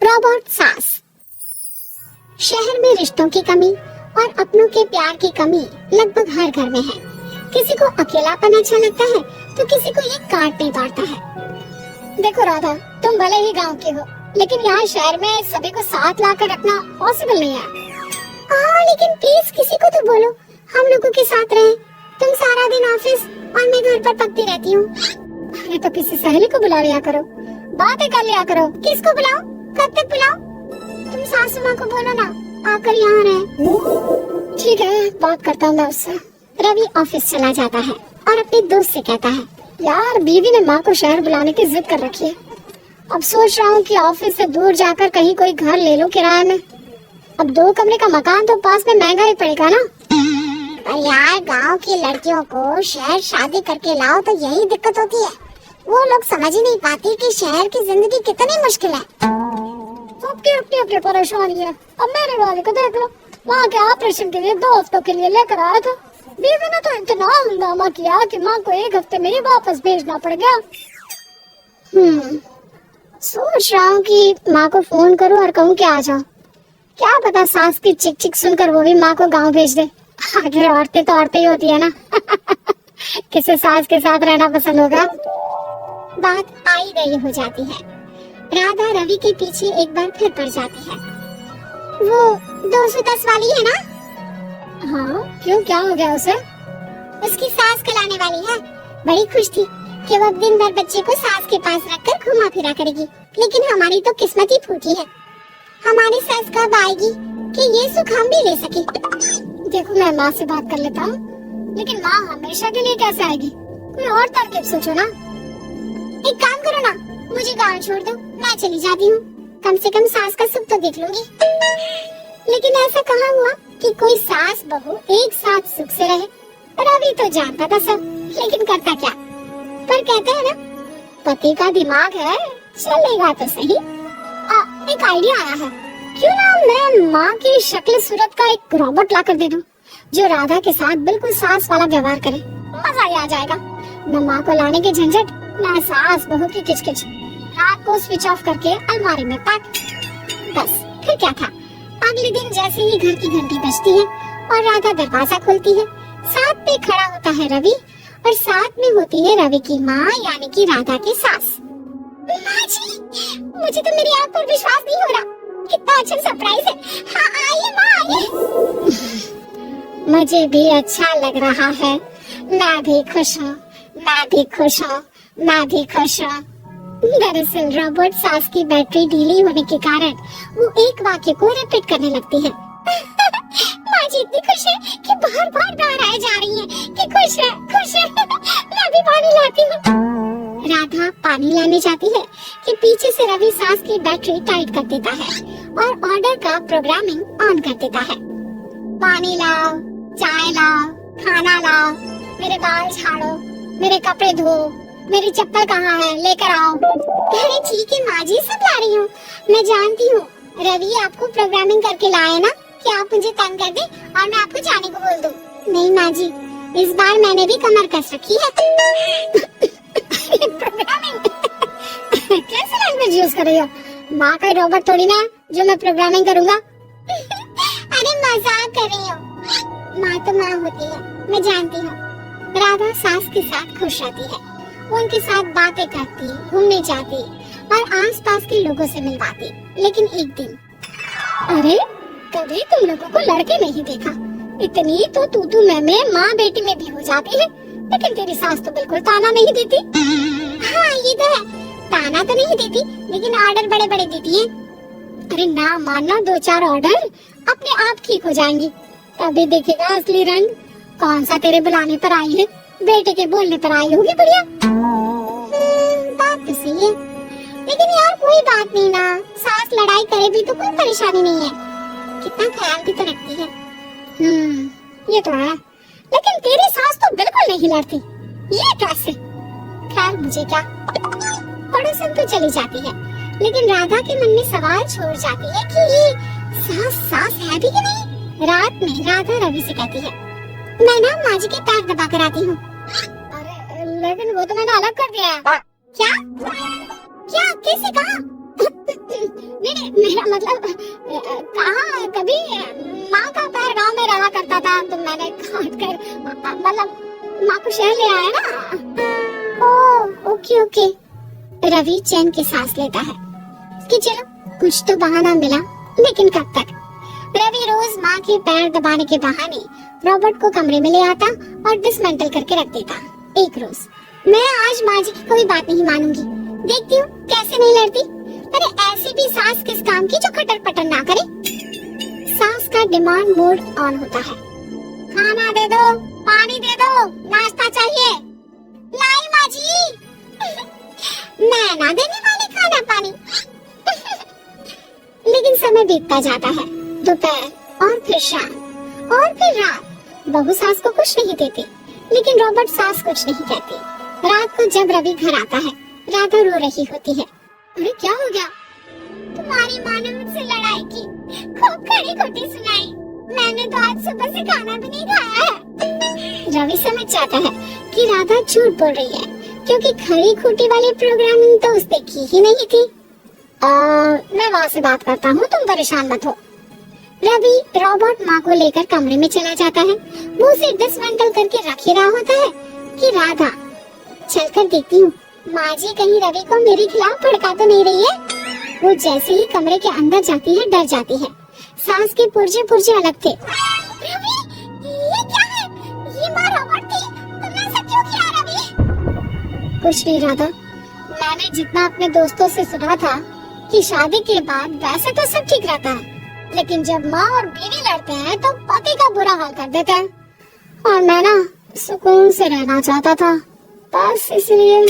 Robot सास। शहर में रिश्तों की कमी और अपनों के प्यार की कमी लगभग हर घर में है। किसी को अकेलापन अच्छा लगता है तो किसी को ये काट नहीं पाता है। देखो राधा, तुम भले ही गांव के हो, लेकिन यहाँ शहर में सभी को साथ लाकर रखना पॉसिबल नहीं है। लेकिन प्लीज किसी को तो बोलो हम लोगों के साथ रहे। तुम सारा दिन ऑफिस और मैं घर पर पकती रहती हूँ। अरे तो किसी सहेली को बुला लिया करो, बातें कर लिया करो। किसको बुलाओ, कब तक बुलाओ? तुम सासू माँ को बोलो ना आकर यहाँ रहे। ठीक है, बात करता हूँ मैं उससे। रवि ऑफिस चला जाता है और अपने दोस्त से कहता है, यार बीवी ने माँ को शहर बुलाने की जिद कर रखी है। अब सोच रहा हूँ कि ऑफिस से दूर जाकर कहीं कोई घर ले लो किराए में। अब 2 कमरे का मकान तो पास में महंगा ही पड़ेगा ना। यार गांव की लड़कियों को शहर शादी करके लाओ तो यही दिक्कत होती है। वो लोग समझ ही नहीं पाती कि शहर की जिंदगी कितनी मुश्किल है। सबकी अपनी अपनी परेशानी है। अब मेरे वाले को देख लो, माँ के ऑपरेशन के लिए 2 हफ्तों के लिए लेकर आया था। बीवी ने तो इतना हंगामा किया कि माँ को 1 हफ्ते में ही वापस भेजना पड़ गया। सोच रहा हूँ कि माँ को फोन करूँ और कहूँ कि आ जाओ। क्या पता सास की चिक चिक सुनकर वो भी माँ को गाँव भेज दे। आखिर औरतें तो औरतें ही होती है ना। किसे सास के साथ रहना पसंद होगा। बात आई गई हो जाती है। राधा रवि के पीछे एक बार फिर पड़ जाती है। वो 210 वाली है ना? हाँ, क्यों, क्या हो गया उसे? उसकी सास कलाने वाली है। बड़ी खुश थी कि वो दिन भर बच्चे को सास के पास रखकर घुमा फिरा करेगी। लेकिन हमारी तो किस्मत ही फूटी है। हमारी सास कब आएगी कि ये सुख हम भी ले सके? देखो मैं माँ से बात कर लेता हूँ, लेकिन माँ हमेशा के लिए कैसे आएगी? कोई और तरकीब सोचो ना। एक काम करो ना, मुझे गाँव छोड़ दो, मैं चली जाती हूँ। कम से कम सास का सुख तो देख लूंगी। लेकिन ऐसा कहाँ हुआ कि कोई सास बहू एक साथ सुख से रहे? रवि तो जानता था सब, लेकिन करता क्या? पर कहते हैं ना, पति का दिमाग है, चलेगा तो सही। एक आइडिया आया है। क्यों ना मैं माँ की शक्ल सूरत का एक रोबोट लाकर दे दूं, जो राधा के साथ बिल्कुल सास वाला व्यवहार करे। मजा ही आ जाएगा। न माँ को लाने की झंझट, न सास बहू की किचकिच। रात को स्विच ऑफ करके अलमारी में पैक। बस फिर क्या था। अगले दिन जैसे ही घर की घंटी बजती है और राधा दरवाजा खोलती है, साथ में खड़ा होता है रवि और साथ में होती है रवि की माँ यानी कि राधा की सास। माँ जी, मुझे तो मेरी आँख पर विश्वास नहीं हो रहा। कितना अच्छा सरप्राइज है। हाँ आइए माँ, आइए। मुझे भी अच्छा लग रहा है। मैं भी खुश हूँ, मैं भी खुश हूँ, मैं भी खुश हूँ। दरअसल रोबोट सास की बैटरी ढीली होने के कारण वो एक वाक्य को रिपीट करने लगती है। माँ जी इतनी खुश है कि बार बार दोहराई जा रही है कि खुश है, खुश है। मैं भी पानी लाती हूँ। राधा पानी लाने जाती है कि पीछे से रवि सास की बैटरी टाइट कर देता है और ऑर्डर का प्रोग्रामिंग ऑन कर देता है। पानी लाओ, चाय लाओ, खाना लाओ, मेरे बाल झाड़ो, मेरे कपड़े धो, मेरी चप्पल कहाँ है, लेकर आओ। अरे ठीक है माँ जी, सब ला रही हूँ। मैं जानती हूँ रवि आपको प्रोग्रामिंग करके लाए ना कि आप मुझे तंग कर दे और मैं आपको जाने को बोल दूँ। नहीं माँ जी, इस बार मैंने भी कमर कस रखी है। प्रोग्रामिंग कैसे लैंग्वेज यूज कर रही हो? माँ का रोबोट थोड़ी ना जो मैं प्रोग्रामिंग करूँगा। अरे मजाक कर रही हूँ। माँ तो माँ होती है, मैं जानती हूँ। राधा सास के साथ खुश रहती है। वो उनके साथ बातें करती, घूमने जाती और आसपास के लोगों से मिलवाती। लेकिन एक दिन, अरे कभी तुम लोगों को लड़के नहीं देखा। इतनी तो तू मैं माँ बेटी में भी हो जाती है, लेकिन तेरी सास तो बिल्कुल ताना नहीं देती। हाँ ये तो है, ताना तो नहीं देती लेकिन ऑर्डर बड़े बड़े देती है। अरे ना मानना, 2-4 ऑर्डर अपने आप ठीक हो जाएंगी। तभी देखेगा असली रंग। कौन सा तेरे बुलाने पर आई है, बेटे के बोलने पर आई होगी बढ़िया। बात तो सही है, लेकिन यार कोई बात नहीं ना, सास लड़ाई करे भी तो कोई परेशानी नहीं है। कितना ख्याल भी तो रखती है। ये तो है, लेकिन तेरी सास तो बिल्कुल नहीं लड़ती। ये कैसे? खैर मुझे क्या। पड़ोसन तो चली जाती है, लेकिन राधा के मन में सवाल छोड़ जाती है कि ये सास है भी कि नहीं। रात में राधा रवि से कहती है, मैं ना माँ जी के पैर दबा कर आती हूँ। अरे लेकिन वो तो मैंने अलग कर दिया है। क्या? कैसे कहा? नहीं मेरा मतलब कहाँ कभी माँ का पैर गांव में रहा करता था तो मैंने काट कर मतलब माँ को शहर ले आया ना। Oh okay okay. रवि चैन की सांस लेता है कि चलो कुछ तो बहाना मिला, लेकिन कब तक। रवि रोज माँ के पैर दबाने के बहाने रॉबर्ट को कमरे में ले आता और डिसमेंटल करके रख देता। एक रोज मैं आज माँ जी की कोई बात नहीं मानूंगी, देखती हूँ कैसे नहीं लड़ती। अरे ऐसी भी सास किस काम की जो खटर पटर ना करे। सास का डिमांड मोड ऑन होता है। खाना दे दो, पानी दे दो, नाश्ता चाहिए। लाई माँ जी। मैं ना देने वाली खाना पानी। लेकिन समय बीतता जाता है, दोपहर और फिर शाम और फिर रात। बहू सास को कुछ नहीं देती, लेकिन रॉबर्ट सास कुछ नहीं कहती। रात को जब रवि घर आता है, राधा रो रही होती है। अरे क्या हो गया? तुम्हारी माँ ने मुझसे लड़ाई की, खूब खड़ी खोटी सुनाई। मैंने तो आज सुबह से खाना भी नहीं खाया है। रवि समझ जाता है कि राधा झूठ बोल रही है, क्योंकि खड़ी खोटी वाली प्रोग्रामिंग तो उसने की ही नहीं थी। मैं वहाँ से बात करता हूँ, तुम परेशान मत हो। रवि रॉबर्ट माँ को लेकर कमरे में चला जाता है। वो उसे डिसमेंटल करके रख ही रहा होता है कि राधा चलकर देखती हूँ माँ जी कहीं रवि को मेरे खिलाफ भड़का तो नहीं रही है। वो जैसे ही कमरे के अंदर जाती है डर जाती है। सांस के पुर्जे पुर्जे अलग थे। रवि, ये क्या है? ये माँ रॉबर्ट थी, तुमने ऐसा क्यों किया रवि? कुछ नहीं राधा, मैंने जितना अपने दोस्तों से सुना था कि शादी के बाद वैसे तो सब ठीक रहता है, लेकिन जब माँ और बीवी लड़ते हैं तो पति का बुरा हाल कर देते हैं। और मैं ना सुकून से रहना चाहता था, बस इसलिए।